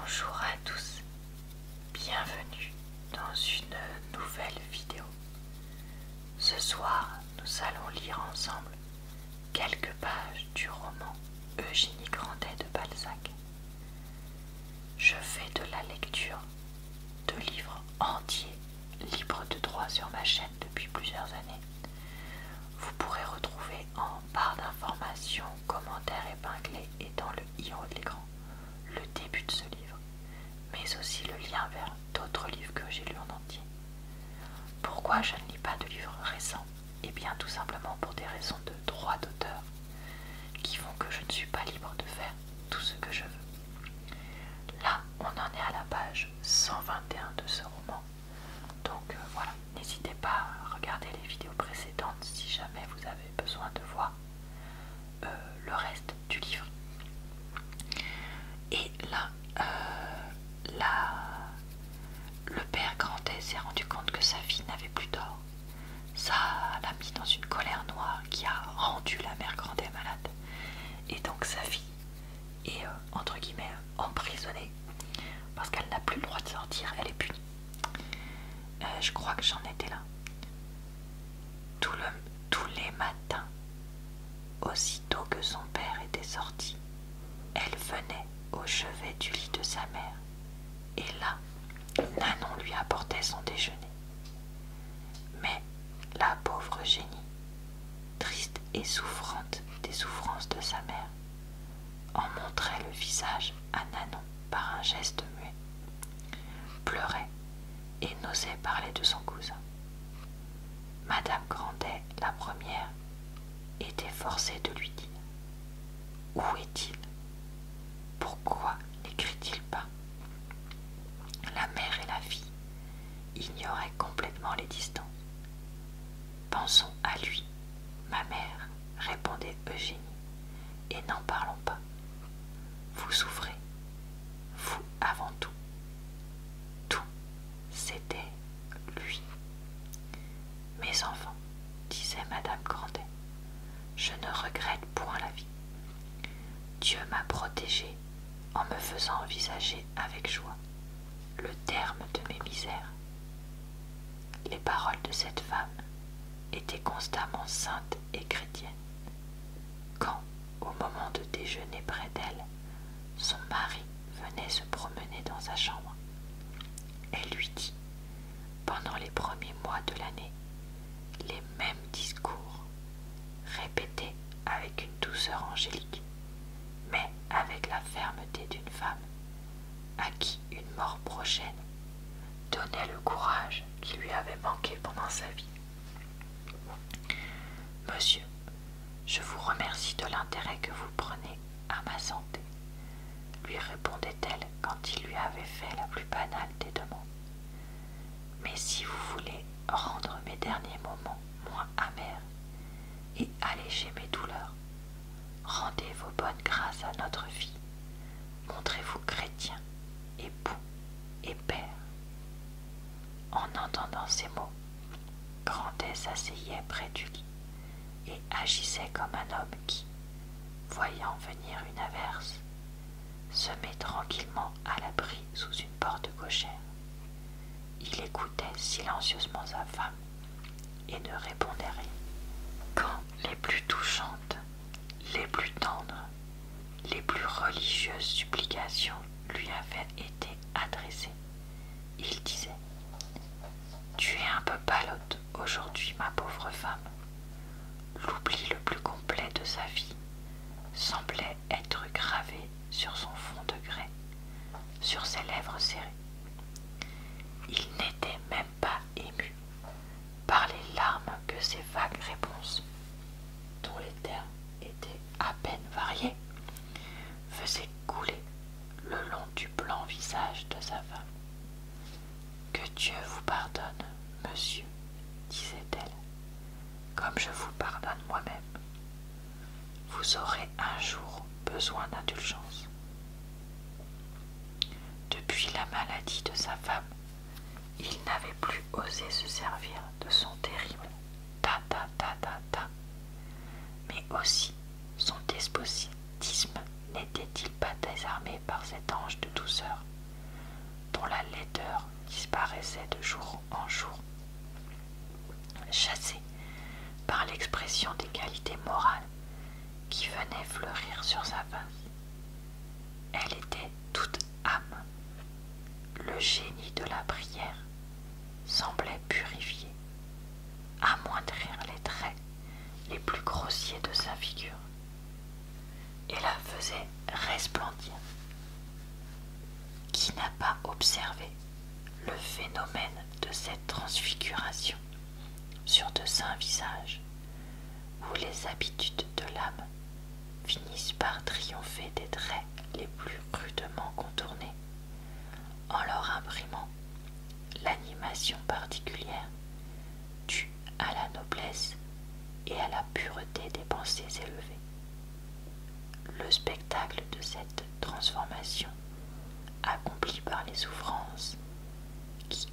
Bonjour à tous, bienvenue dans une nouvelle vidéo. Ce soir, nous allons lire ensemble quelques pages du roman Eugénie Grandet de Balzac. Je fais de la lecture de livres entiers libres de droit sur ma chaîne depuis plusieurs années. Vous pourrez retrouver en barre d'informations, commentaires épinglés et dans le i en haut de l'écran le début de ce livre, mais aussi le lien vers d'autres livres que j'ai lus en entier. Pourquoi je ne lis pas de livres récents? Eh bien tout simplement pour des raisons de droit d'auteur qui font que je ne suis pas libre de faire tout ce que je veux. Là, on en est à la page 121 de ce roman, donc voilà, n'hésitez pas à regarder les vidéos précédentes si jamais vous avez besoin de voir le reste du livre. Et là, le père Grandet s'est rendu compte que sa fille n'avait plus d'or. Ça l'a mis dans une colère noire qui a rendu la mère Grandet malade. Et donc sa fille est entre guillemets emprisonnée parce qu'elle n'a plus le droit de sortir, elle est punie. Je crois que j'en étais là. Tous les matins, aussitôt que son père était sorti, elle venait au chevet du lit de sa mère. Et là, Nanon lui apportait son déjeuner. Mais la pauvre Eugénie, triste et souffrante des souffrances de sa mère, en montrait le visage à Nanon par un geste muet, pleurait et n'osait parler de son cousin. Madame Grandet, la première, était forcée de lui dire « Où est-il? Pourquoi n'écrit-il pas ?» La mère et la fille ignoraient complètement les distances. « Pensons à lui, ma mère, répondait Eugénie, et n'en parlons pas. Vous souffrez, vous avant tout. Tout, c'était lui. Mes enfants, disait Madame Grandet, je ne regrette point la vie. Dieu m'a protégée en me faisant envisager avec joie le terme de mes misères. Les paroles de cette femme étaient constamment saintes et chrétiennes. Quand, au moment de déjeuner près d'elle, son mari venait se promener dans sa chambre, elle lui dit, pendant les premiers mois de l'année, les mêmes discours, répétés avec une douceur angélique, mais avec la fermeté d'une femme à qui une mort prochaine donnait le courage qui lui avait manqué pendant sa vie. Monsieur, je vous remercie de l'intérêt que vous prenez à ma santé, lui répondait-elle quand il lui avait fait la plus banale des demandes. Mais si vous voulez rendre mes derniers moments moins amers et alléger mes douleurs, rendez vos bonnes grâces à notre fille, montrez-vous chrétien, époux et père. En entendant ces mots, Grandet s'asseyait près du lit et agissait comme un homme qui, voyant venir une averse, se met tranquillement à l'abri sous une porte cochère. Il écoutait silencieusement sa femme et ne répondait rien. Quand les plus touchantes, les plus tendres, les plus religieuses supplications lui avaient été adressées, il disait « Tu es un peu pâlotte aujourd'hui, ma pauvre femme. » L'oubli le plus complet de sa vie semblait être gravé sur son front de grès, sur ses lèvres serrées. Il n'était même pas ému par les larmes que ses vagues réponses, dont les termes étaient à peine variés, faisaient couler le long du blanc visage de sa femme. « Que Dieu vous pardonne, monsieur, disait-elle, comme je vous pardonne moi-même. Vous aurez un jour besoin d'indulgence. » Depuis la maladie de sa femme, il n'avait plus osé se servir de son terrible ta-ta-ta-ta-ta. Mais aussi, son despotisme n'était-il pas désarmé par cet ange de douceur dont la laideur disparaissait de jour en jour. Chassée par l'expression des qualités morales qui venaient fleurir sur sa face, elle était toute âme. Le génie de la prière semblait purifier, amoindrir les traits les plus grossiers de sa figure et la faisait resplendir. Qui n'a pas observé le phénomène de cette transfiguration sur de saints visages où les habitudes de l'âme finissent par triompher des traits les plus rudement contournés en leur imprimant l'animation particulière due à la noblesse et à la pureté des pensées élevées. Le spectacle de cette transformation accomplie par les souffrances qui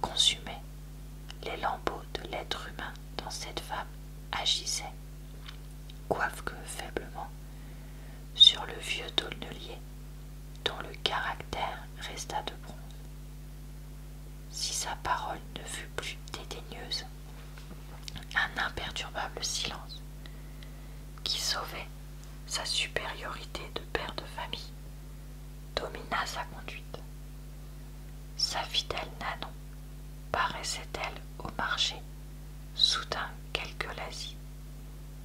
consumaient les lambeaux de l'être humain dans cette femme agissait, quoique faiblement, sur le vieux tonnelier dont le caractère resta de bronze. Si sa parole ne fut plus dédaigneuse, un imperturbable silence qui sauvait sa supériorité de père de famille domina sa conduite. Sa fidèle Nanon paraissait-elle au marché, soudain quelque lasie,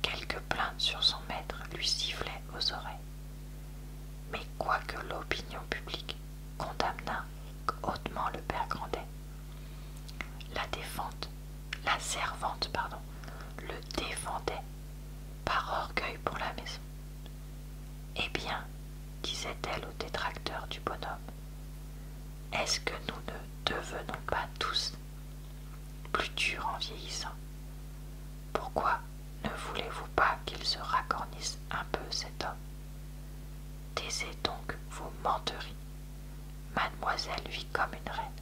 quelque plainte sur son maître lui sifflait aux oreilles. Mais quoique l'opinion publique condamnât hautement le père Grandet, la servante le défendait par orgueil pour la maison. Eh bien, disait-elle aux détracteurs du bonhomme, est-ce que nous ne devenons pas tous plus durs en vieillissant? Pourquoi ne voulez-vous pas qu'il se racornisse un peu, cet homme? Taisez donc vos menteries. Mademoiselle vit comme une reine.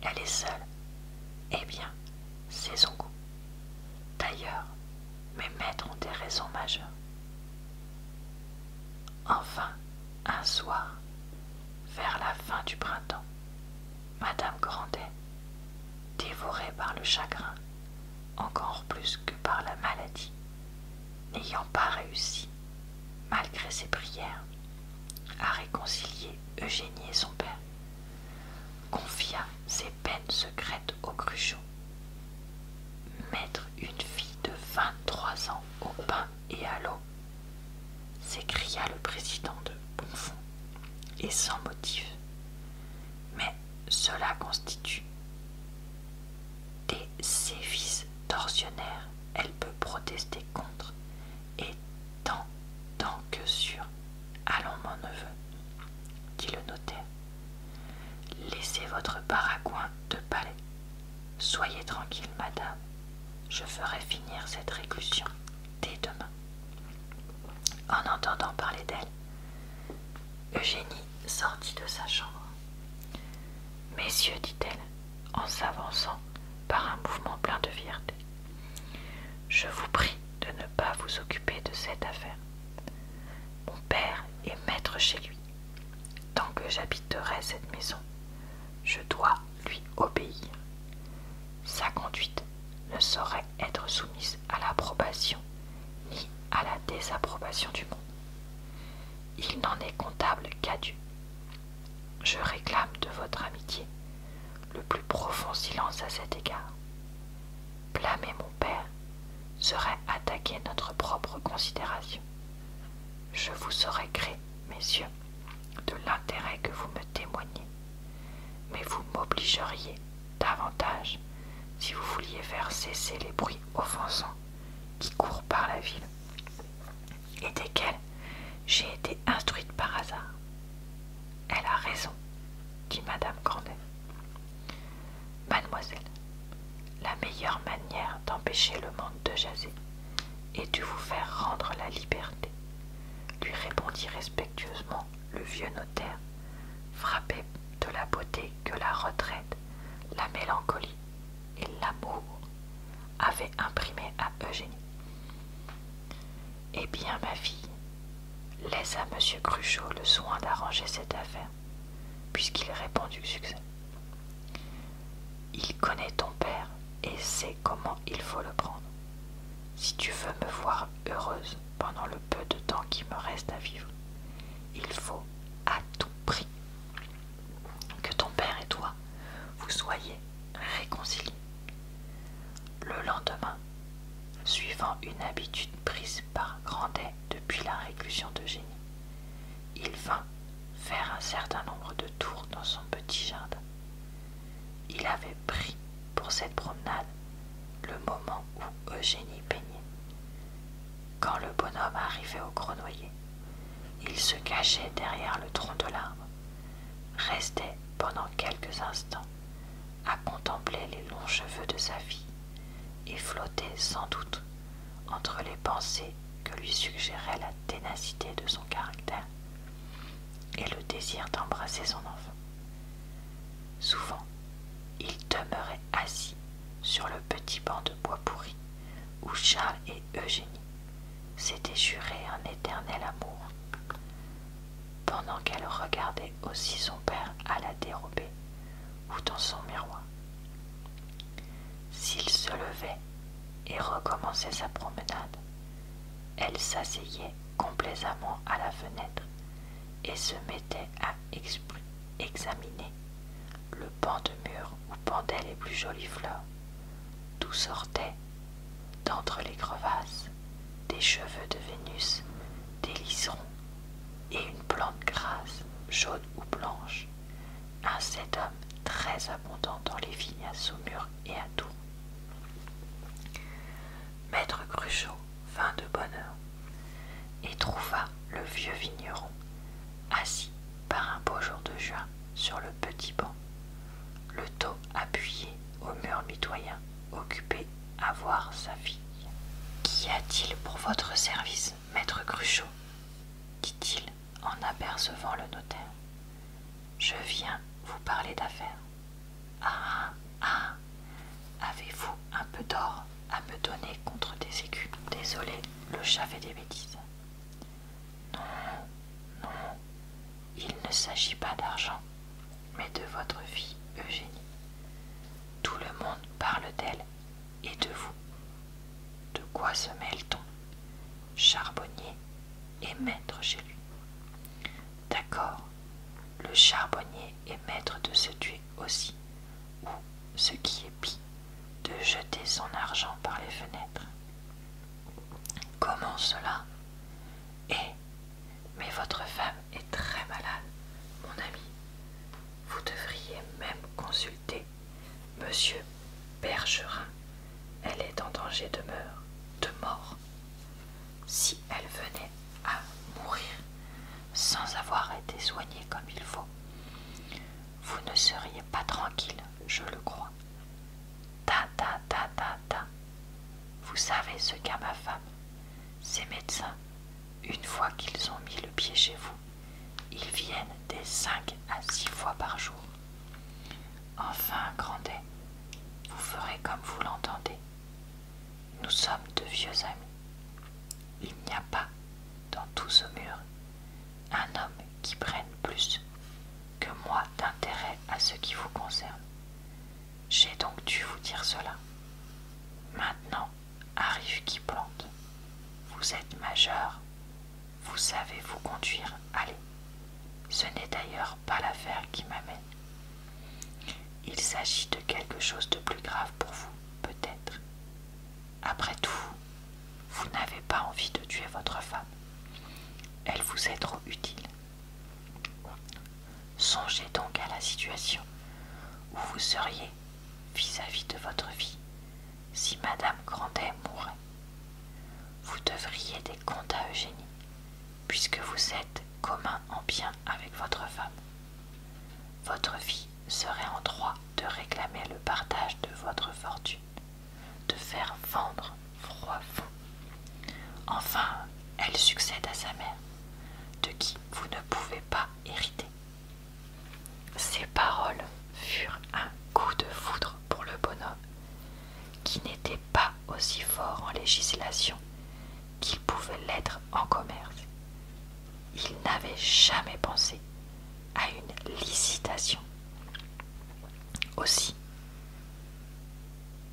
Elle est seule. Eh bien, c'est son goût. D'ailleurs, mes maîtres ont des raisons majeures. Enfin, un soir, vers la fin du printemps, Madame Grandet, dévorée par le chagrin, encore plus que par la maladie, n'ayant pas réussi, malgré ses prières, à réconcilier Eugénie et son père, confia ses peines secrètes au Cruchot. Mettre une fille de 23 ans au pain et à l'eau, s'écria le président de Bonfons, et sans motif. Mais cela constitue des sévices tortionnaires, elle peut protester contre, et tant que sûr. Allons, mon neveu, dit le notaire, laissez votre baragouin de palais. Soyez tranquille, madame, je ferai finir cette réclusion dès demain. En entendant parler d'elle, Eugénie sortit de sa chambre. Messieurs, dit-elle, en s'avançant par un mouvement plein de fierté, je vous prie de ne pas vous occuper de cette affaire. Mon père est maître chez lui. Tant que j'habiterai cette maison, je dois lui obéir. Sa conduite ne saurait être soumise à l'approbation ni à la désapprobation du monde. Il n'en est comptable qu'à Dieu. Je réclame de votre amitié le plus profond silence à cet égard. Blâmer mon père serait attaquer notre propre considération. Je vous saurais gré, messieurs, de l'intérêt que vous me témoignez, mais vous m'obligeriez davantage si vous vouliez faire cesser les bruits offensants qui courent par la ville et desquels j'ai été instruite par hasard. Elle a raison, dit Madame Grandet. Mademoiselle, la meilleure manière d'empêcher le monde de jaser est de vous faire rendre la liberté, lui répondit respectueusement le vieux notaire, frappé de la beauté que la retraite, la mélancolie et l'amour avaient imprimée à Eugénie. Eh bien, ma fille, laisse à monsieur Cruchot le soin d'arranger cette affaire, puisqu'il répond du succès. Il connaît ton père et sait comment il faut le prendre. Si tu veux me voir heureuse pendant le peu de temps qui me reste à vivre, il faut à tout prix que ton père et toi vous soyez réconciliés. Le lendemain, suivant une habitude prise par Grandet depuis la réclusion d'Eugénie, il vint faire un certain nombre de tours dans son petit jardin. Il avait pris pour cette promenade le moment où Eugénie peignait. Quand le bonhomme arrivait au grenouiller, il se cachait derrière le tronc de l'arbre, restait pendant quelques instants à contempler les longs cheveux de sa fille et flottait sans doute entre les pensées que lui suggérait la ténacité de son caractère et le désir d'embrasser son enfant. Souvent, il demeurait assis sur le petit banc de bois pourri où Charles et Eugénie s'étaient juré un éternel amour, pendant qu'elle regardait aussi son père à la dérobée ou dans son miroir. S'il se levait et recommençait sa promenade, elle s'asseyait complaisamment à la fenêtre et se mettait à examiner le pan de mur où pendaient les plus jolies fleurs, d'où sortaient, d'entre les crevasses, des cheveux de Vénus, des liserons et une plante grasse, jaune ou blanche, un sédum très abondant dans les vignes à Saumur et à Tours. Maître Cruchot vint de bonne heure et trouva le vieux vigneron assis par un beau jour de juin sur le petit banc, le dos appuyé au mur mitoyen, occupé à voir sa fille. « Qu'y a-t-il pour votre service, maître Cruchot ?» dit-il en apercevant le notaire. « Je viens vous parler d'affaires. »« Ah, ah, avez-vous un peu d'or à me donner contre des écus ?»« Désolé, le chat fait des bêtises. »« Non, non, il ne s'agit pas d'argent, mais de votre fille Eugénie. Tout le monde parle d'elle et de vous. De quoi se mêle-t-on? Charbonnier est maître chez lui. D'accord, le charbonnier est maître de se tuer aussi, ou, ce qui est pis, de jeter son argent par les fenêtres. Comment cela? Mais votre femme est très malade, mon ami. Vous devriez même consulter Monsieur Bergerin. Elle est en danger de mort. Si elle venait à mourir sans avoir été soignée comme il faut, vous ne seriez pas tranquille, je le crois. Ta ta ta ta ta. Vous savez ce qu'a ma femme. Ces médecins, une fois qu'ils ont mis le pied chez vous, ils viennent des 5 à 6 fois par jour. Enfin, Grandet, vous ferez comme vous l'entendez. Nous sommes de vieux amis. Il n'y a pas, dans tout ce mur, un homme qui prenne plus que moi d'intérêt à ce qui vous concerne. J'ai donc dû vous dire cela. Maintenant arrive qui plante. Vous êtes majeur, vous savez vous conduire, allez. Ce n'est d'ailleurs pas l'affaire qui m'amène. Il s'agit de quelque chose de plus grave pour vous, peut-être. Après tout, vous n'avez pas envie de tuer votre femme. Elle vous est trop utile. Songez donc à la situation où vous seriez vis-à-vis de votre vie si Madame Grandet mourait. Vous devriez des comptes à Eugénie, puisque vous êtes commun en bien avec votre femme. Votre fille serait en droit de réclamer le partage de votre fortune, de faire vendre Froidfond. Enfin, elle succède à sa mère, de qui vous ne pouvez pas hériter. » Ces paroles furent un coup de foudre pour le bonhomme, qui n'était pas aussi fort en législation qu'il pouvait l'être en commerce. Il n'avait jamais pensé à une licitation aussi.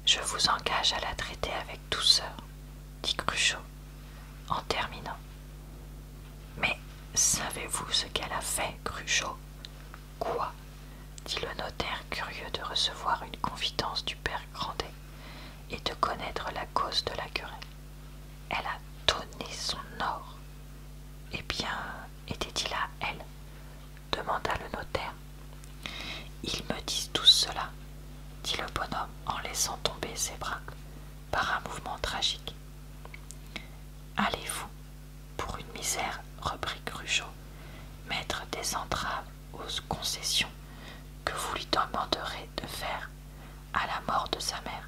Je vous engage à la traiter avec douceur, dit Cruchot en terminant. Mais savez-vous ce qu'elle a fait, Cruchot? Quoi? Dit le notaire, curieux de recevoir une confidence du père Grandet et de connaître la cause de la querelle. Elle a donné son or. Eh bien, était-il à elle? Demanda le notaire. Ils me disent tous cela, dit le bonhomme en laissant tomber ses bras par un mouvement tragique. Allez-vous, pour une misère, reprit Cruchot, mettre des entraves aux concessions que vous lui demanderez de faire à la mort de sa mère?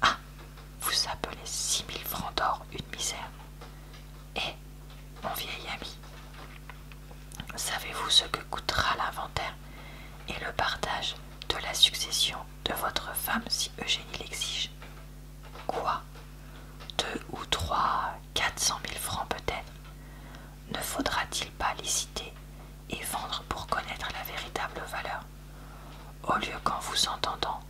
Ah, vous appelez 6000 francs d'or une misère? Eh, mon vieil ami, savez-vous ce que coûtera l'inventaire et le partage de la succession de votre femme si Eugénie l'exige? Quoi? 2 ou 3, 400 000 francs peut-être? Ne faudra-t-il pas liciter et vendre pour connaître la véritable valeur, au lieu qu'en vous entendant,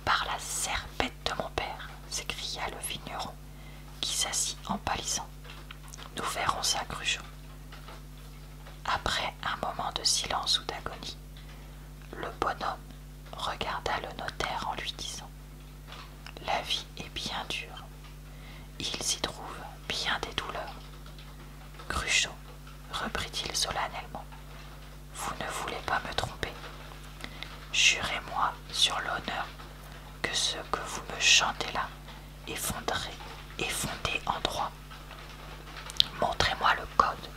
par la serpette de mon père, s'écria le vigneron, qui s'assit en pâlissant. Nous verrons ça, Cruchot. Après un moment de silence ou d'agonie, le bonhomme regarda le notaire en lui disant: La vie est bien dure. Il s'y trouve bien des douleurs. Cruchot, reprit-il solennellement, vous ne voulez pas me tromper. Jurez-moi sur l'honneur que ce que vous me chantez là est fondé en droit. Montrez-moi le code.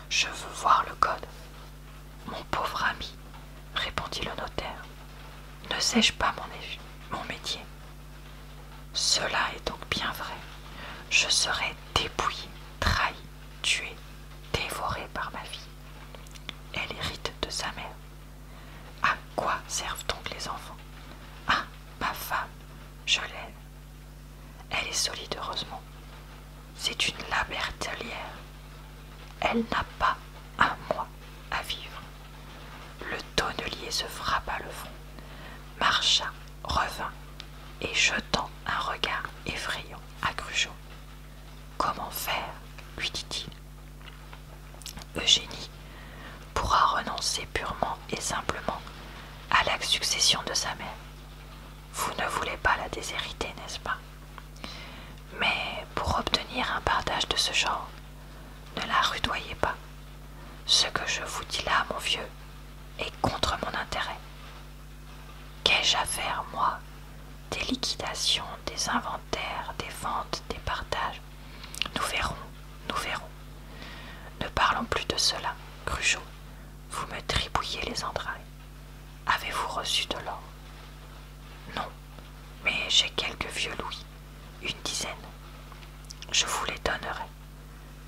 Je veux voir le code. Mon pauvre ami, répondit le notaire, ne sais-je pas mon métier? Cela est donc bien vrai. Je serai dépouillé, trahi, tué, dévoré par ma fille. Elle hérite de sa mère. À quoi servent donc les enfants? Ah, ma femme, je l'aime. Elle est solide, heureusement. C'est une labertelière. Elle n'a pas un mois à vivre. Le tonnelier se frappa le front, marcha, revint, et jetant un regard effrayant à Cruchot. Comment faire? Lui dit-il. Eugénie pourra renoncer purement et simplement à la succession de sa mère. Vous ne voulez pas la déshériter, n'est-ce pas? Mais pour obtenir un partage de ce genre, ne la rudoyez pas. Ce que je vous dis là, mon vieux, est contre mon intérêt. Qu'ai-je à faire, moi, des liquidations, des inventaires, des ventes, des partages? Nous verrons, nous verrons. Ne parlons plus de cela, Cruchot. Vous me tripouillez les entrailles. Avez-vous reçu de l'or? Non, mais j'ai quelques vieux louis, une dizaine. Je vous les donnerai,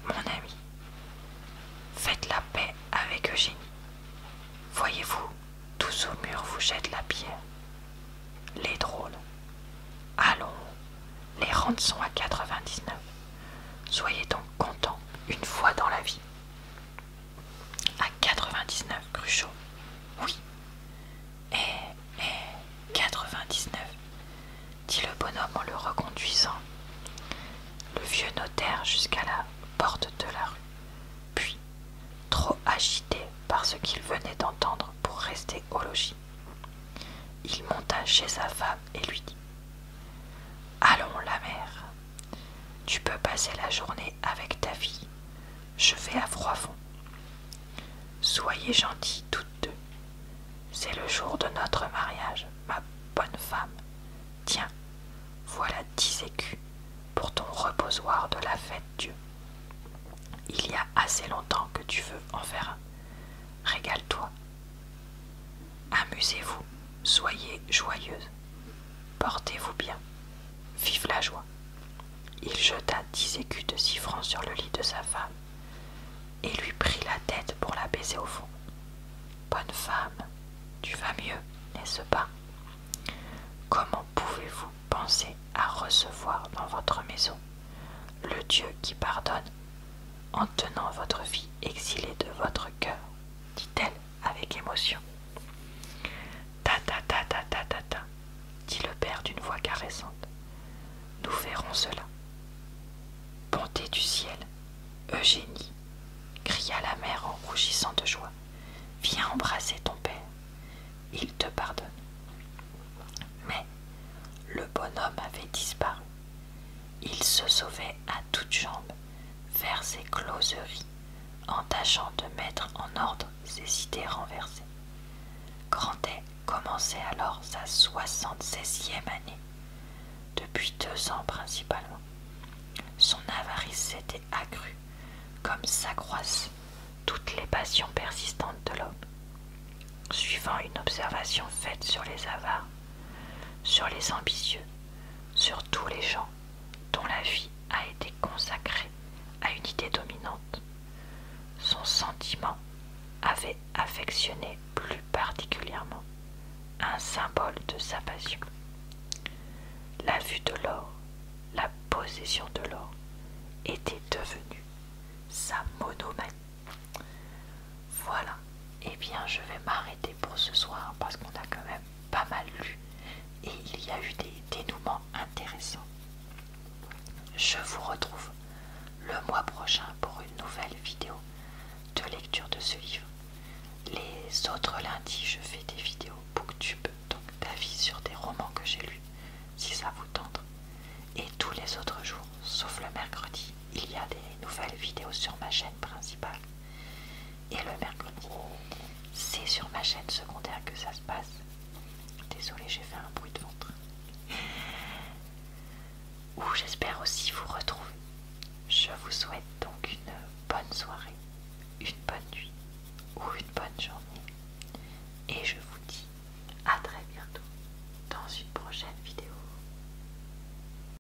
mon ami. Faites la paix avec Eugénie. Voyez-vous, tous au mur vous jettent la pierre. Les drôles. Allons, les rentes sont à 99. Soyez donc contents une fois dans la vie. À 99, Cruchot. Oui. Et 99, dit le bonhomme en le reconduisant, le vieux notaire, jusqu'à la porte de la rue. Puis, trop agité par ce qu'il venait d'entendre pour rester au logis, il monta chez sa femme et lui dit: Allons, la mère, tu peux passer la journée avec ta fille. Je vais à Froidfond. Soyez gentilles toutes deux. C'est le jour de notre mariage, ma bonne femme. Tiens, voilà 10 écus pour ton reposoir de la fête Dieu. Il y a assez longtemps que tu veux en faire un. Régale-toi. Amusez-vous, soyez joyeuse. Portez-vous bien. Vive la joie. Il jeta 10 écus de 6 francs sur le lit de sa femme et lui prit la tête pour la baiser au fond. Bonne femme, tu vas mieux, n'est-ce pas? Comment pouvez-vous penser à recevoir dans votre maison le Dieu qui pardonne en tenant votre fille exilée de votre cœur, dit-elle avec émotion. Ta la mère en rougissant de joie. Viens embrasser ton père. Il te pardonne. Mais le bonhomme avait disparu. Il se sauvait à toutes jambes vers ses closeries, en tâchant de mettre en ordre ses idées renversées. Grandet commençait alors sa 76e année, depuis 2 ans principalement. Son avarice s'était accrue, comme s'accroissent toutes les passions persistantes de l'homme. Suivant une observation faite sur les avares, sur les ambitieux, sur tous les gens dont la vie a été consacrée à une idée dominante, son sentiment avait affectionné plus particulièrement un symbole de sa passion. La vue de l'or, la possession de l'or, était devenue sa monomanie. Voilà, et bien je vais m'arrêter pour ce soir parce qu'on a quand même pas mal lu et il y a eu des dénouements intéressants. Je vous retrouve le mois prochain pour une nouvelle vidéo de lecture de ce livre. Les autres lundis, je fais des vidéos booktube, donc d'avis sur des romans que j'ai lus, si ça vous tente. Et tous les autres jours, sauf le mercredi, il y a des nouvelles vidéos sur ma chaîne principale. Et le mercredi, c'est sur ma chaîne secondaire que ça se passe. Désolée, j'ai fait un bruit de ventre. Où j'espère aussi vous retrouver. Je vous souhaite donc une bonne soirée, une bonne nuit ou une bonne journée.